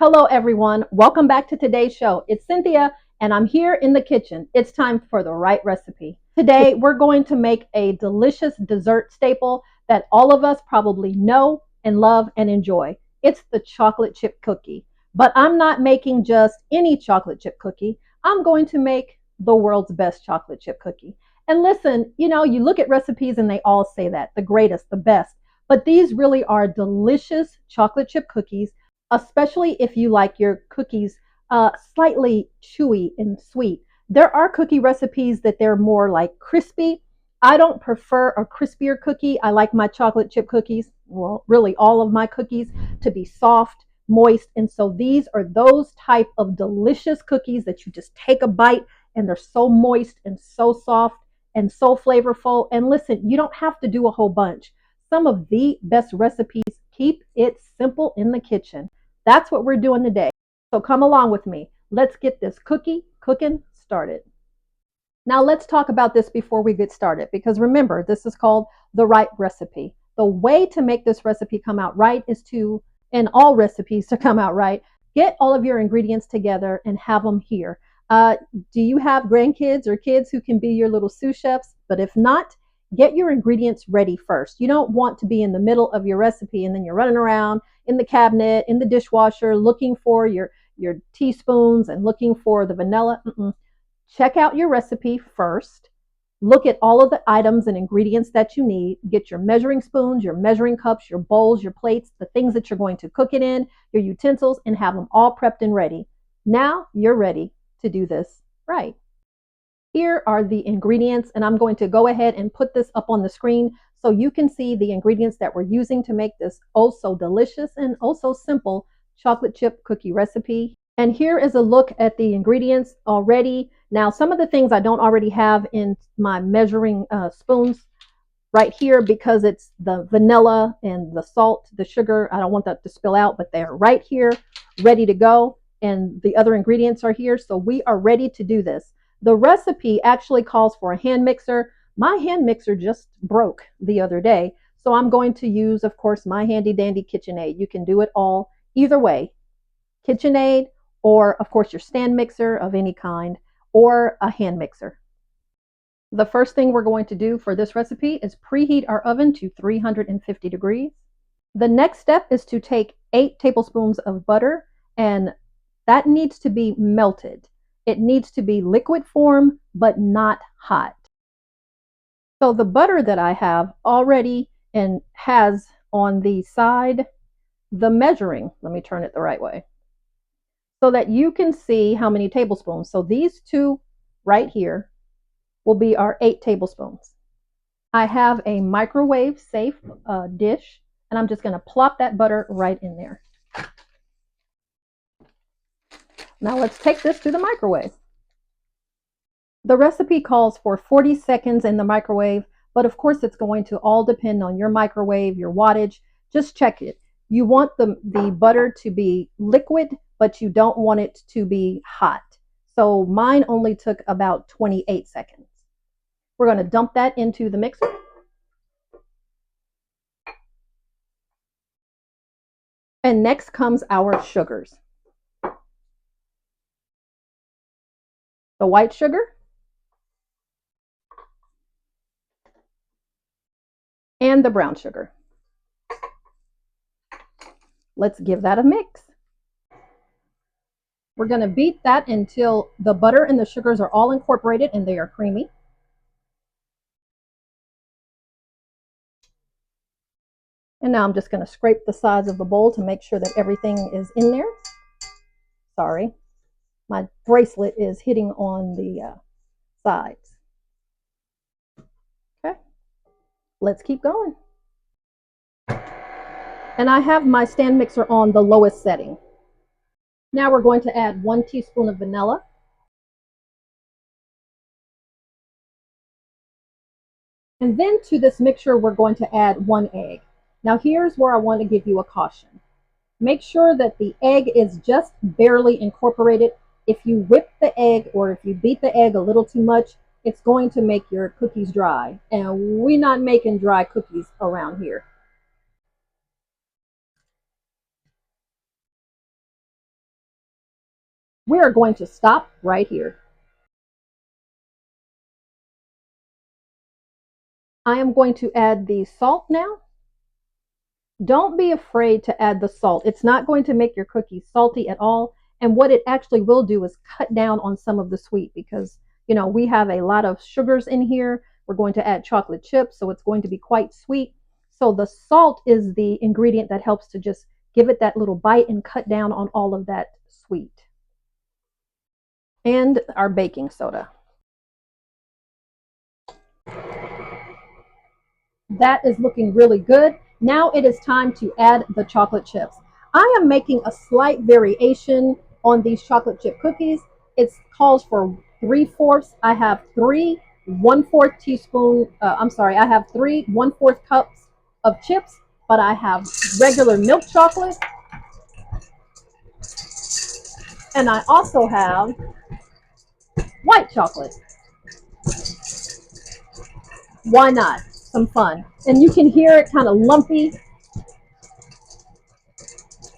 Hello, everyone. Welcome back to today's show. It's Cynthia, and I'm here in the kitchen. It's time for the right recipe. Today, we're going to make a delicious dessert staple that all of us probably know and love and enjoy. It's the chocolate chip cookie. But I'm not making just any chocolate chip cookie. I'm going to make the world's best chocolate chip cookie. And listen, you look at recipes and they all say that the greatest, the best. But these really are delicious chocolate chip cookies, especially if you like your cookies slightly chewy and sweet. There are cookie recipes that they're more like crispy. I don't prefer a crispier cookie. I like my chocolate chip cookies, well, really all of my cookies, to be soft, moist. And so these are those type of delicious cookies that you just take a bite and they're so moist and so soft and so flavorful. And listen, you don't have to do a whole bunch. Some of the best recipes keep it simple in the kitchen. That's what we're doing today. So come along with me. Let's get this cookie cooking started. Now let's talk about this before we get started, because remember, this is called the right recipe. The way to make this recipe come out right is to, in all recipes to come out right, get all of your ingredients together and have them here. Do you have grandkids or kids who can be your little sous chefs? But if not, get your ingredients ready first. You don't want to be in the middle of your recipe and then you're running around in the cabinet, in the dishwasher, looking for your teaspoons and looking for the vanilla. Check out your recipe first. Look at all of the items and ingredients that you need. Get your measuring spoons, your measuring cups, your bowls, your plates, the things that you're going to cook it in, your utensils, and have them all prepped and ready. Now you're ready to do this right. Here are the ingredients, and I'm going to go ahead and put this up on the screen so you can see the ingredients that we're using to make this oh so delicious and oh so simple chocolate chip cookie recipe. And here is a look at the ingredients already. Now, some of the things I don't already have in my measuring spoons right here because it's the vanilla and the salt, the sugar. I don't want that to spill out, but they're right here, ready to go. And the other ingredients are here. So we are ready to do this. The recipe actually calls for a hand mixer. My hand mixer just broke the other day. So I'm going to use, of course, my handy dandy KitchenAid. You can do it all either way. KitchenAid, or of course your stand mixer of any kind, or a hand mixer. The first thing we're going to do for this recipe is preheat our oven to 350 degrees. The next step is to take 8 tablespoons of butter, and that needs to be melted. It needs to be liquid form, but not hot. So the butter that I have already and has on the side the measuring, let me turn it the right way, so that you can see how many tablespoons. So these two right here will be our 8 tablespoons. I have a microwave safe dish, and I'm just going to plop that butter right in there. Now let's take this to the microwave. The recipe calls for 40 seconds in the microwave, but of course it's going to all depend on your microwave, your wattage. Just check it. You want the butter to be liquid, but you don't want it to be hot. So mine only took about 28 seconds. We're going to dump that into the mixer. And next comes our sugars. The white sugar and the brown sugar. Let's give that a mix. We're going to beat that until the butter and the sugars are all incorporated and they are creamy. And now I'm just going to scrape the sides of the bowl to make sure that everything is in there. Sorry, my bracelet is hitting on the sides. Okay, let's keep going. And I have my stand mixer on the lowest setting. Now we're going to add 1 teaspoon of vanilla. And then to this mixture, we're going to add 1 egg. Now here's where I want to give you a caution. Make sure that the egg is just barely incorporated. If you whip the egg or if you beat the egg a little too much, it's going to make your cookies dry. And we're not making dry cookies around here. We are going to stop right here. I am going to add the salt now. Don't be afraid to add the salt. It's not going to make your cookies salty at all. And what it actually will do is cut down on some of the sweet because, we have a lot of sugars in here. We're going to add chocolate chips, so it's going to be quite sweet. So the salt is the ingredient that helps to just give it that little bite and cut down on all of that sweet. And our baking soda. That is looking really good. Now it is time to add the chocolate chips. I am making a slight variation on these chocolate chip cookies. It calls for 3/4. I have three 1/4 teaspoon, I have three 1/4 cups of chips, but I have regular milk chocolate. And I also have white chocolate. Why not? Some fun. And you can hear it kind of lumpy.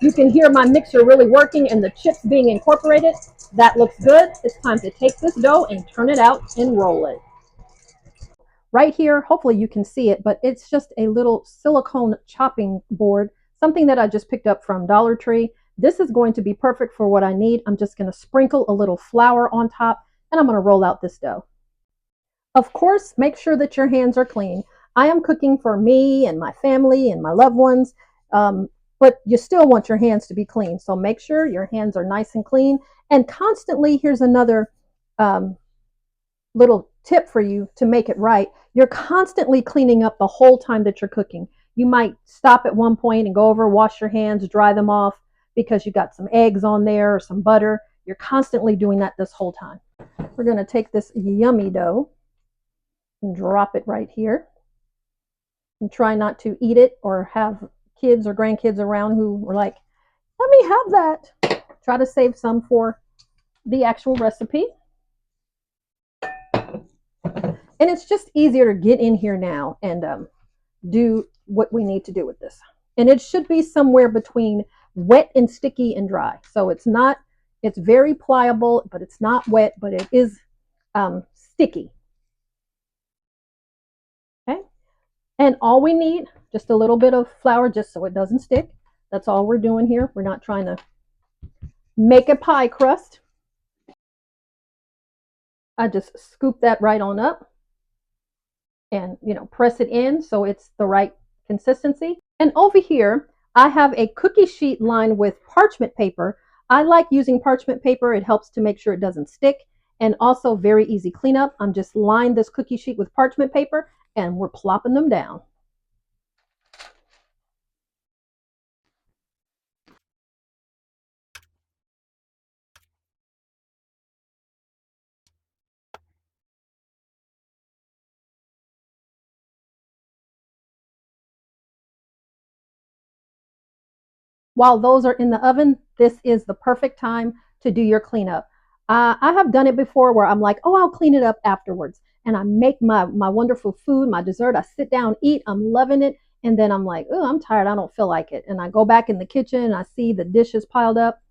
You can hear my mixture really working and the chips being incorporated. That looks good. It's time to take this dough and turn it out and roll it. Right here, hopefully you can see it, but it's just a little silicone chopping board, something that I just picked up from Dollar Tree. This is going to be perfect for what I need. I'm just going to sprinkle a little flour on top and I'm going to roll out this dough. Of course, make sure that your hands are clean. I am cooking for me and my family and my loved ones, but you still want your hands to be clean. So make sure your hands are nice and clean. And constantly, here's another little tip for you to make it right. You're constantly cleaning up the whole time that you're cooking. You might stop at one point and go over, wash your hands, dry them off because you got some eggs on there or some butter. You're constantly doing that this whole time. We're going to take this yummy dough and drop it right here. And try not to eat it or have kids or grandkids around who were like, let me have that. Try to save some for the actual recipe. And it's just easier to get in here now and do what we need to do with this. And it should be somewhere between wet and sticky and dry. So it's very pliable, but it's not wet, but it is sticky. Okay. And all we need, just a little bit of flour just so it doesn't stick. That's all we're doing here. We're not trying to make a pie crust. I just scoop that right on up and press it in so it's the right consistency. And over here I have a cookie sheet lined with parchment paper. I like using parchment paper. It helps to make sure it doesn't stick and also very easy cleanup. I'm just lined this cookie sheet with parchment paper and we're plopping them down. While those are in the oven, this is the perfect time to do your cleanup. I have done it before where I'm like, oh, I'll clean it up afterwards. And I make my wonderful food, my dessert. I sit down, eat, I'm loving it. And then I'm like, oh, I'm tired. I don't feel like it. And I go back in the kitchen and I see the dishes piled up.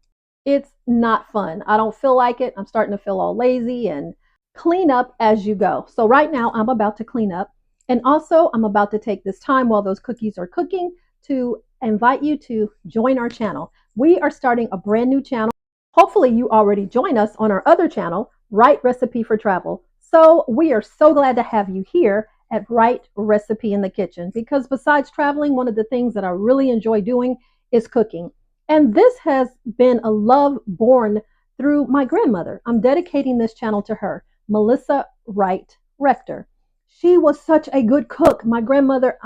It's not fun. I don't feel like it. I'm starting to feel all lazy and clean up as you go. So right now I'm about to clean up. And also I'm about to take this time while those cookies are cooking to invite you to join our channel. We are starting a brand new channel. Hopefully you already join us on our other channel, Right Recipe for Travel. So we are so glad to have you here at Right Recipe in the Kitchen because besides traveling, one of the things that I really enjoy doing is cooking. And this has been a love born through my grandmother. I'm dedicating this channel to her, Melissa Wright Rector. She was such a good cook. My grandmother,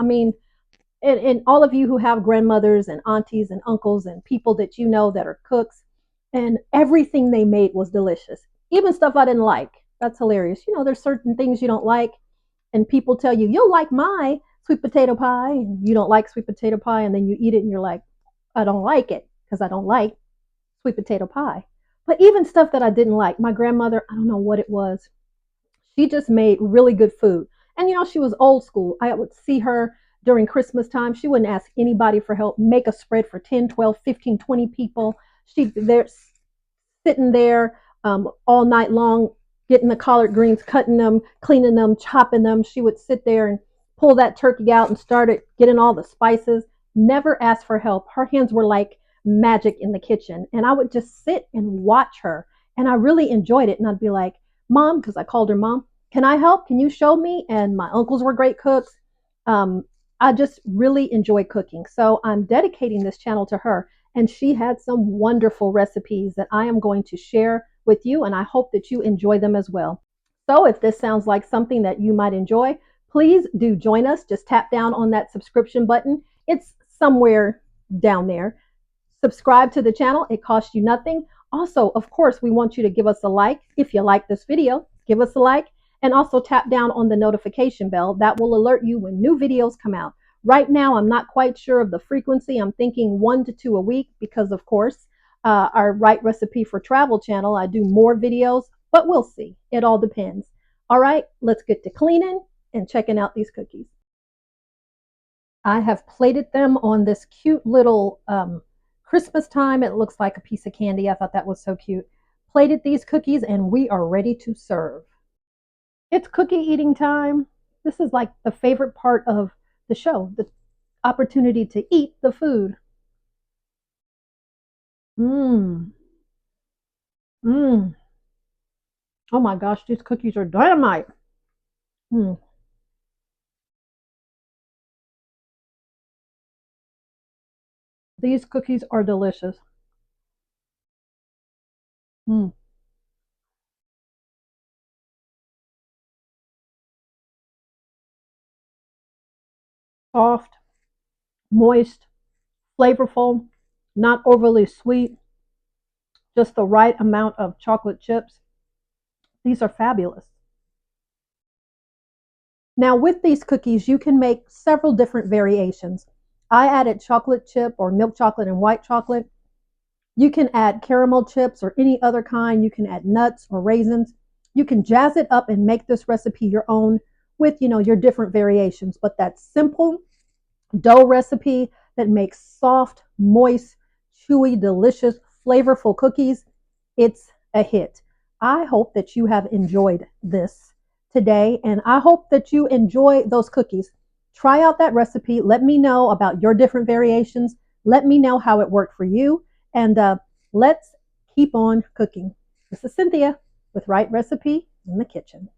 and all of you who have grandmothers and aunties and uncles and people that you know that are cooks, and everything they made was delicious. Even stuff I didn't like. That's hilarious. There's certain things you don't like, and people tell you, you'll like my sweet potato pie, and you don't like sweet potato pie, and then you eat it and you're like, I don't like it because I don't like sweet potato pie. But even stuff that I didn't like, my grandmother, I don't know what it was. She just made really good food. And she was old school. I would see her during Christmas time. She wouldn't ask anybody for help, make a spread for 10, 12, 15, 20 people. There's sitting there all night long, getting the collard greens, cutting them, cleaning them, chopping them. She would sit there and pull that turkey out and started getting all the spices. Never asked for help. Her hands were like magic in the kitchen. And I would just sit and watch her. And I really enjoyed it. And I'd be like, Mom, because I called her Mom, can I help? Can you show me? And my uncles were great cooks. Um, I just really enjoy cooking. So I'm dedicating this channel to her. And she had some wonderful recipes that I am going to share with you. And I hope that you enjoy them as well. So if this sounds like something that you might enjoy, please do join us. Just tap down on that subscription button. It's somewhere down there. Subscribe to the channel. It costs you nothing. Also, of course, we want you to give us a like. If you like this video, give us a like, and also tap down on the notification bell. That will alert you when new videos come out. Right now, I'm not quite sure of the frequency. I'm thinking 1 to 2 a week because, of course, our Right Recipe for Travel channel, I do more videos, but we'll see. It all depends. All right, let's get to cleaning and checking out these cookies. I have plated them on this cute little Christmas time. It looks like a piece of candy. I thought that was so cute. Plated these cookies and we are ready to serve. It's cookie eating time. This is like the favorite part of the show, the opportunity to eat the food. Mmm. Mmm. Oh my gosh, these cookies are dynamite. Mm. These cookies are delicious. Mm. Soft, moist, flavorful, not overly sweet, just the right amount of chocolate chips. These are fabulous. Now, with these cookies, you can make several different variations. I added chocolate chip or milk chocolate and white chocolate. You can add caramel chips or any other kind. You can add nuts or raisins. You can jazz it up and make this recipe your own with, your different variations. But that simple dough recipe that makes soft, moist, chewy, delicious, flavorful cookies, it's a hit. I hope that you have enjoyed this today, and I hope that you enjoy those cookies. Try out that recipe. Let me know about your different variations. Let me know how it worked for you, and let's keep on cooking. This is Cynthia with Right Recipe in the Kitchen.